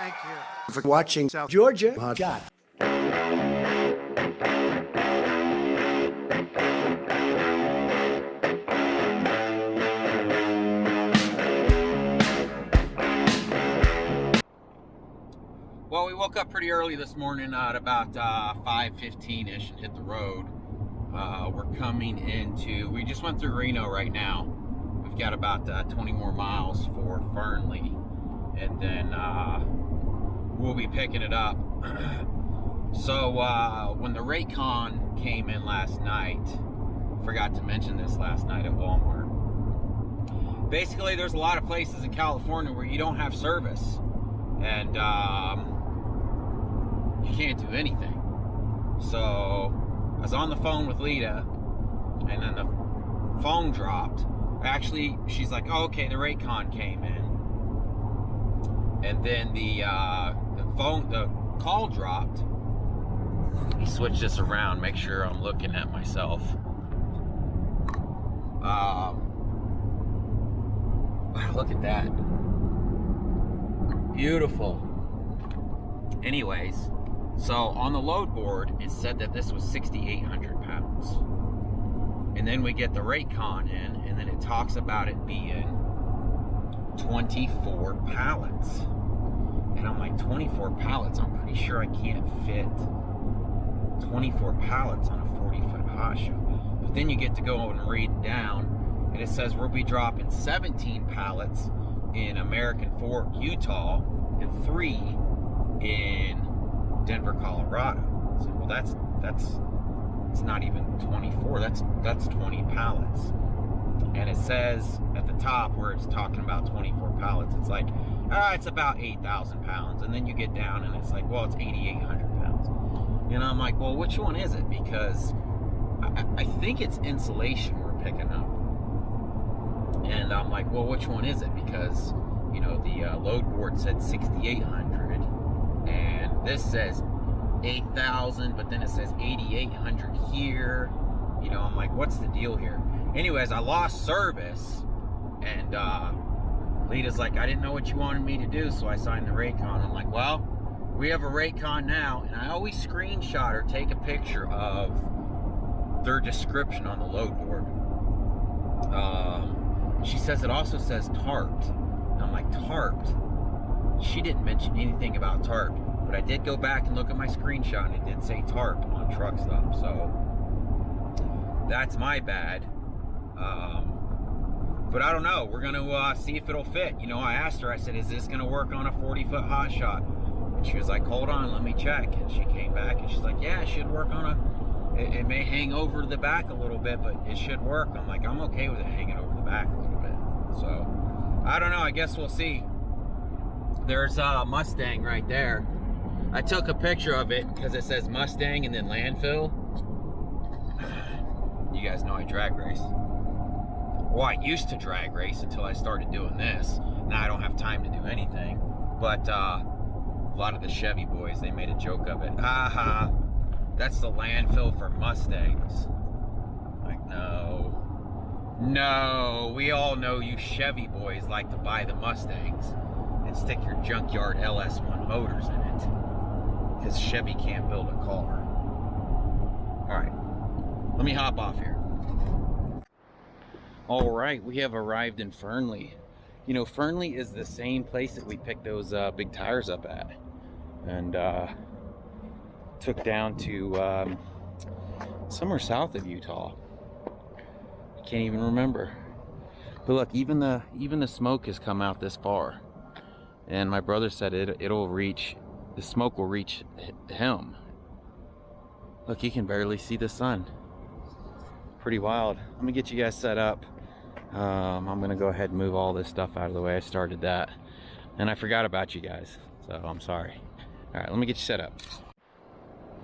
Thank you for watching South Georgia Hotshot. Well, we woke up pretty early this morning at about 5:15-ish and hit the road. We're coming into, we just went through Reno right now. We've got about 20 more miles for Fernley, and then we'll be picking it up. So when the Raycon came in last night, forgot to mention this last night at Walmart. Basically, there's a lot of places in California where you don't have service, and you can't do anything. So I was on the phone with Lita, and then the phone dropped. Actually, she's like, oh, okay, the Raycon came in, and then the call dropped. Let me switch this around, make sure I'm looking at myself. Look at that, beautiful. Anyways, so on the load board, it said that this was 6,800 pounds. And then we get the Raycon in, and then it talks about it being 24 pallets. And I'm like, 24 pallets? I'm pretty sure I can't fit 24 pallets on a 40-foot hotshot. But then you get to go and read down, and it says we'll be dropping 17 pallets in American Fork, Utah, and 3 in Denver, Colorado. So, well, that's it's not even 24. That's 20 pallets. And it says at the top where it's talking about 24 pallets, it's like, it's about 8,000 pounds. And then you get down and it's like, well, it's 8,800 pounds. And I'm like, well, which one is it? Because I think it's insulation we're picking up. And I'm like, well, which one is it? Because, you know, the load board said 6,800, and this says 8,000, but then it says 8,800 here. You know, I'm like, what's the deal here? Anyways, I lost service, and Lita's like, I didn't know what you wanted me to do, so I signed the Raycon. I'm like, well, we have a Raycon now, and I always screenshot or take a picture of their description on the load board. She says it also says tarped. And I'm like, tarped? She didn't mention anything about tarp, but I did go back and look at my screenshot, and it did say tarp on truck stop, so that's my bad. But I don't know. We're gonna see if it'll fit. You know, I asked her, I said, is this gonna work on a 40-foot hotshot? And she was like, hold on, let me check. And she came back and she's like, yeah, it should work on a, it may hang over the back a little bit, but it should work. I'm like, I'm okay with it hanging over the back a little bit. So I don't know, I guess we'll see. There's a Mustang right there. I took a picture of it because it says Mustang and then landfill. You guys know I drag race. Well, I used to drag race until I started doing this. Now I don't have time to do anything. But a lot of the Chevy boys, they made a joke of it. Haha, that's the landfill for Mustangs. Like, no. No, we all know you Chevy boys like to buy the Mustangs and stick your junkyard LS1 motors in it, because Chevy can't build a car. Alright, let me hop off here. Alright, we have arrived in Fernley. You know, Fernley is the same place that we picked those big tires up at, and took down to somewhere south of Utah. I can't even remember. But look, even the smoke has come out this far, and my brother said it'll reach, the smoke will reach him. Look, you can barely see the sun. Pretty wild. Let me get you guys set up. I'm gonna go ahead and move all this stuff out of the way. I started that, and I forgot about you guys, so I'm sorry. All right, let me get you set up.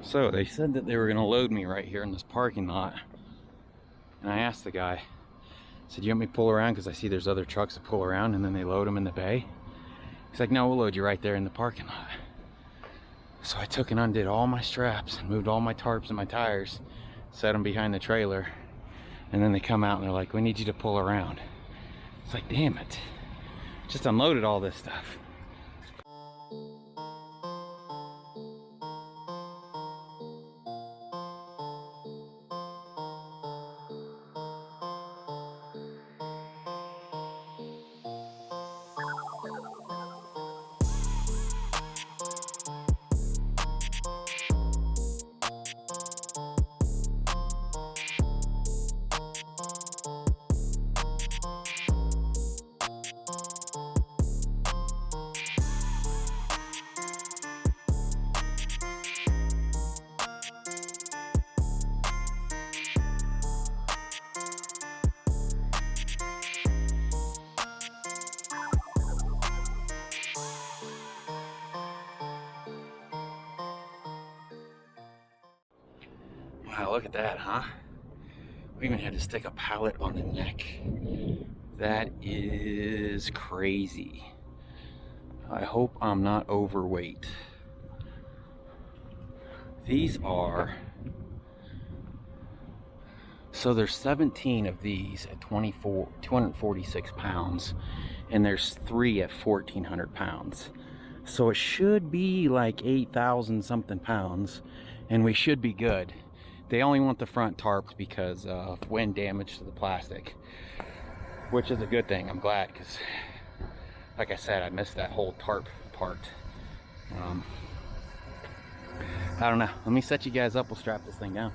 So they said that they were gonna load me right here in this parking lot, and I asked the guy, I said, you want me to pull around, because I see there's other trucks that pull around and then they load them in the bay. He's like, no, we'll load you right there in the parking lot. So I took and undid all my straps and moved all my tarps and my tires, set them behind the trailer, and then they come out and they're like, we need you to pull around. It's like, damn it, just unloaded all this stuff. look at that, huh? We even had to stick a pallet on the neck. That is crazy. I hope I'm not overweight. These are, so there's 17 of these at 246 pounds, and there's 3 at 1,400 pounds. So it should be like 8,000 something pounds, and we should be good. They only want the front tarps because of wind damage to the plastic, which is a good thing. I'm glad, because like I said, I missed that whole tarp part. I don't know. Let me set you guys up. We'll strap this thing down.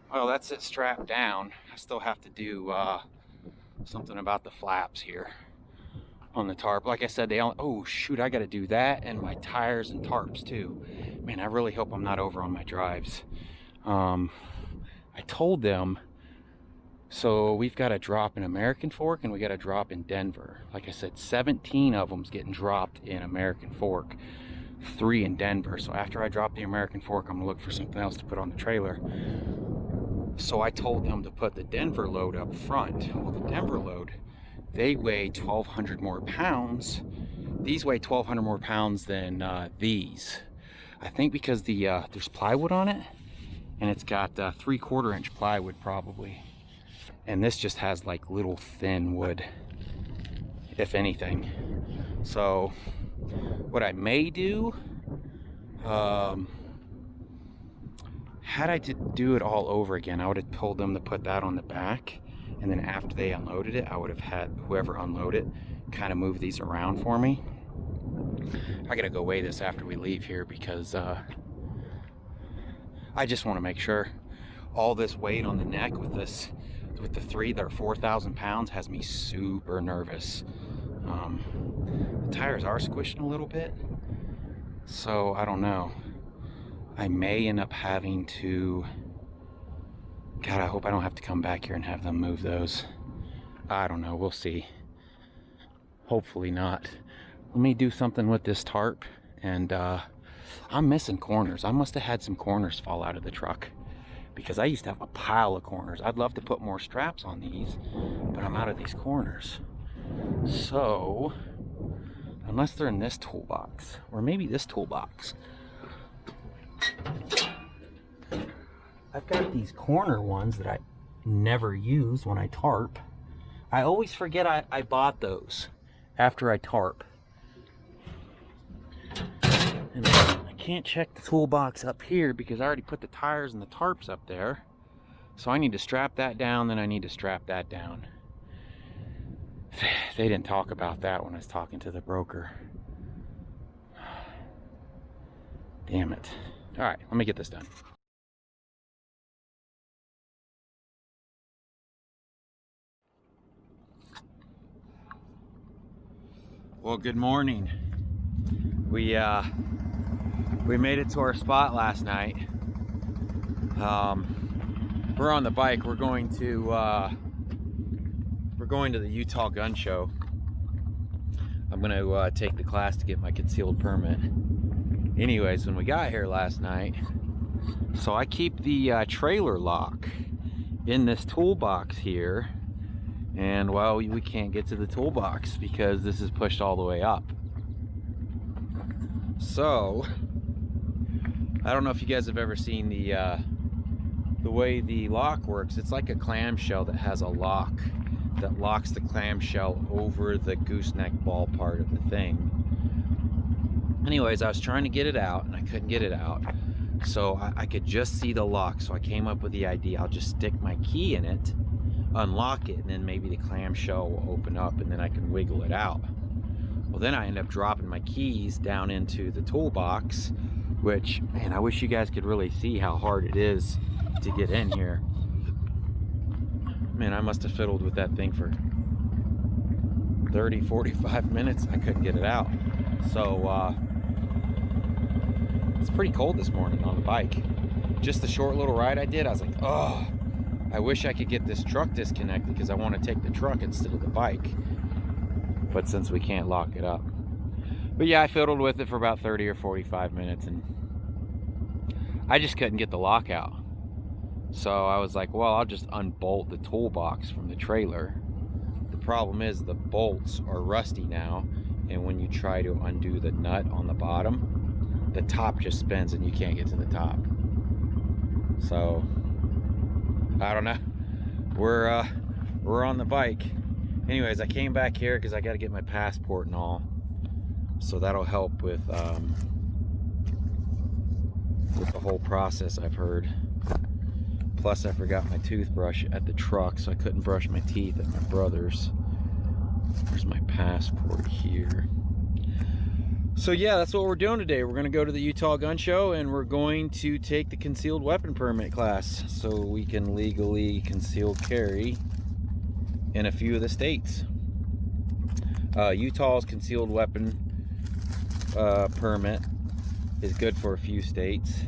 Well, that's it strapped down. I still have to do something about the flaps here on the tarp. Like I said, they all, oh shoot, I got to do that and my tires and tarps too. Man, I really hope I'm not over on my drives. I told them, so we've got a drop in American Fork and we got a drop in Denver. Like I said, 17 of them's getting dropped in American Fork, 3 in Denver. So after I drop the American Fork, I'm gonna look for something else to put on the trailer. So I told them to put the Denver load up front. Well, the Denver load, they weigh 1,200 more pounds. These weigh 1,200 more pounds than these. I think because there's plywood on it, and it's got 3/4 inch plywood probably. And this just has like little thin wood, if anything. So what I may do, had I to do it all over again, I would have told them to put that on the back, and then after they unloaded it, I would have had whoever unloaded it kind of move these around for me. I gotta go weigh this after we leave here because I just want to make sure. All this weight on the neck with this, with the 3 that are 4,000 pounds, has me super nervous. The tires are squishing a little bit, so I don't know. I may end up having to, God, I hope I don't have to come back here and have them move those. I don't know, we'll see. Hopefully not. Let me do something with this tarp, and I'm missing corners. I must have had some corners fall out of the truck, because I used to have a pile of corners. I'd love to put more straps on these, but I'm out of these corners. So, unless they're in this toolbox, or maybe this toolbox. I've got these corner ones that I never use when I tarp. I always forget I bought those after I tarp. And I can't check the toolbox up here because I already put the tires and the tarps up there. So I need to strap that down, then I need to strap that down. They didn't talk about that when I was talking to the broker. Damn it. All right, let me get this done. Well, good morning. We made it to our spot last night. We're on the bike. We're going to the Utah Gun Show. I'm gonna take the class to get my concealed permit. Anyways, when we got here last night, so I keep the trailer lock in this toolbox here, and well, we can't get to the toolbox because this is pushed all the way up. So I don't know if you guys have ever seen the way the lock works. It's like a clamshell that has a lock that locks the clamshell over the gooseneck ball part of the thing. Anyways, I was trying to get it out and I couldn't get it out. So I could just see the lock. So I came up with the idea, I'll just stick my key in it, unlock it, and then maybe the clamshell will open up and then I can wiggle it out. Well, then I end up dropping my keys down into the toolbox, which, man, I wish you guys could really see how hard it is to get in here. Man, I must have fiddled with that thing for 30, 45 minutes. I couldn't get it out. So, it's pretty cold this morning on the bike. Just the short little ride I did, I was like, oh, I wish I could get this truck disconnected because I want to take the truck instead of the bike. But since we can't lock it up. But yeah, I fiddled with it for about 30 or 45 minutes and I just couldn't get the lock out. So I was like, well, I'll just unbolt the toolbox from the trailer. The problem is the bolts are rusty now, and when you try to undo the nut on the bottom, the top just spins and you can't get to the top. So I don't know. We're on the bike. Anyways, I came back here because I got to get my passport and all, so that'll help with the whole process, I've heard. Plus, I forgot my toothbrush at the truck, so I couldn't brush my teeth at my brother's. There's my passport here. So yeah, that's what we're doing today. We're going to go to the Utah Gun Show, and we're going to take the concealed weapon permit class so we can legally conceal carry in a few of the states. Utah's concealed weapon permit is good for a few states.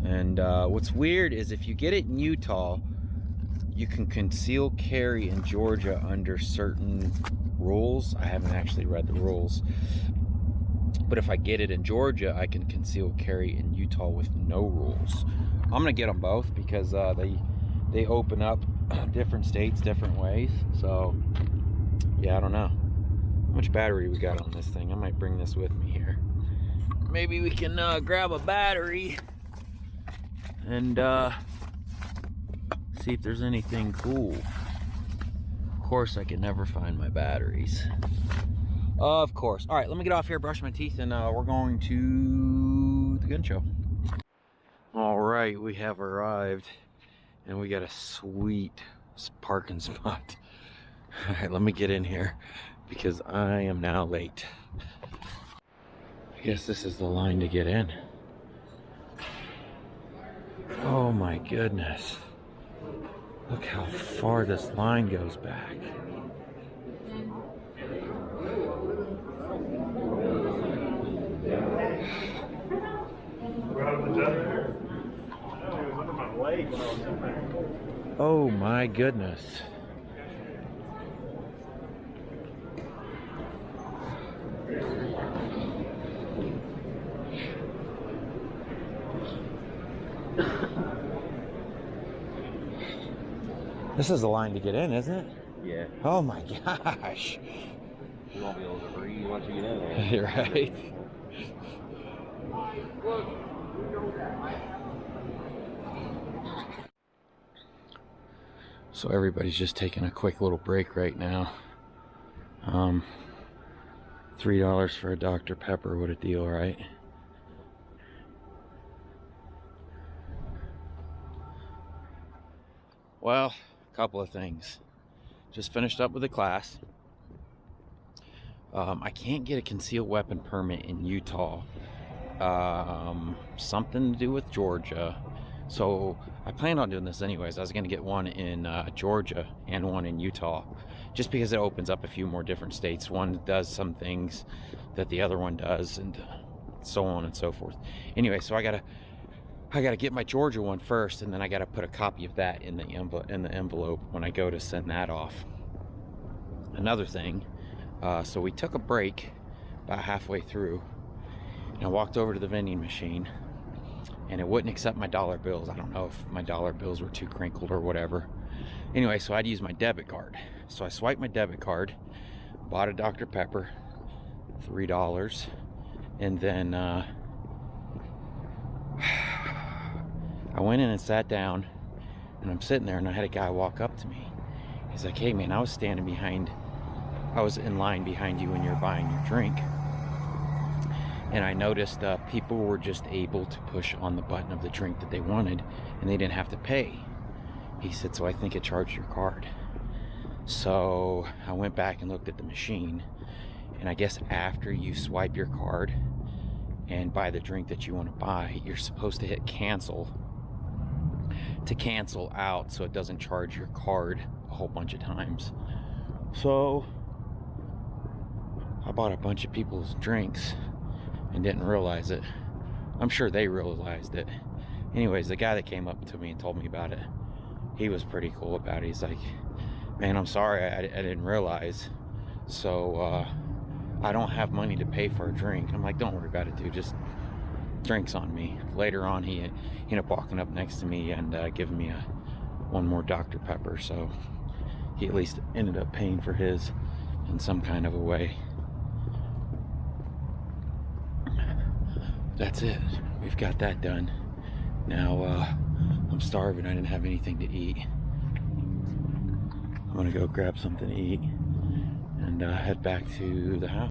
And what's weird is if you get it in Utah, you can conceal carry in Georgia under certain rules. I haven't actually read the rules. But if I get it in Georgia, I can conceal carry in Utah with no rules. I'm gonna get them both because they open up different states different ways. So yeah, I don't know how much battery we got on this thing. I might bring this with me here. Maybe we can grab a battery and see if there's anything cool. Of course, I can never find my batteries. Of course. All right, let me get off here, brush my teeth, and we're going to the gun show. All right, we have arrived, and we got a sweet parking spot. All right, let me get in here because I am now late. I guess this is the line to get in. Oh my goodness. Look how far this line goes back. Oh my goodness. This is the line to get in, isn't it? Yeah. Oh my gosh. You won't be able to breathe once you get in there. You're right. So everybody's just taking a quick little break right now. $3 for a Dr. Pepper, what a deal, right? Well, a couple of things. Just finished up with the class. I can't get a concealed weapon permit in Utah. Something to do with Georgia. So I planned on doing this anyways. I was going to get one in Georgia and one in Utah, just because it opens up a few more different states. One does some things that the other one does, and so on and so forth. Anyway, so I gotta get my Georgia one first, and then I gotta put a copy of that in the envelope when I go to send that off. Another thing, so we took a break about halfway through, and I walked over to the vending machine, and it wouldn't accept my dollar bills. I don't know if my dollar bills were too crinkled or whatever. Anyway, so I'd use my debit card. So I swiped my debit card, bought a Dr. Pepper, $3, and then I went in and sat down, and I'm sitting there, and I had a guy walk up to me, He's like, hey man, I was in line behind you when you were buying your drink, and I noticed people were just able to push on the button of the drink that they wanted, and they didn't have to pay. He said, so I think it charged your card. So I went back and looked at the machine, and I guess after you swipe your card and buy the drink that you want to buy, you're supposed to hit cancel to cancel out so it doesn't charge your card a whole bunch of times. So I bought a bunch of people's drinks and didn't realize it. I'm sure they realized it. Anyways, the guy that came up to me and told me about it, he was pretty cool about it. He's like, man, I'm sorry, I didn't realize. So I don't have money to pay for a drink. I'm like, don't worry about it, dude. Just drinks on me. Later on, he ended up walking up next to me and giving me one more Dr. Pepper. So he at least ended up paying for his in some kind of a way. That's it. We've got that done. Now I'm starving. I didn't have anything to eat. I'm gonna go grab something to eat and head back to the house.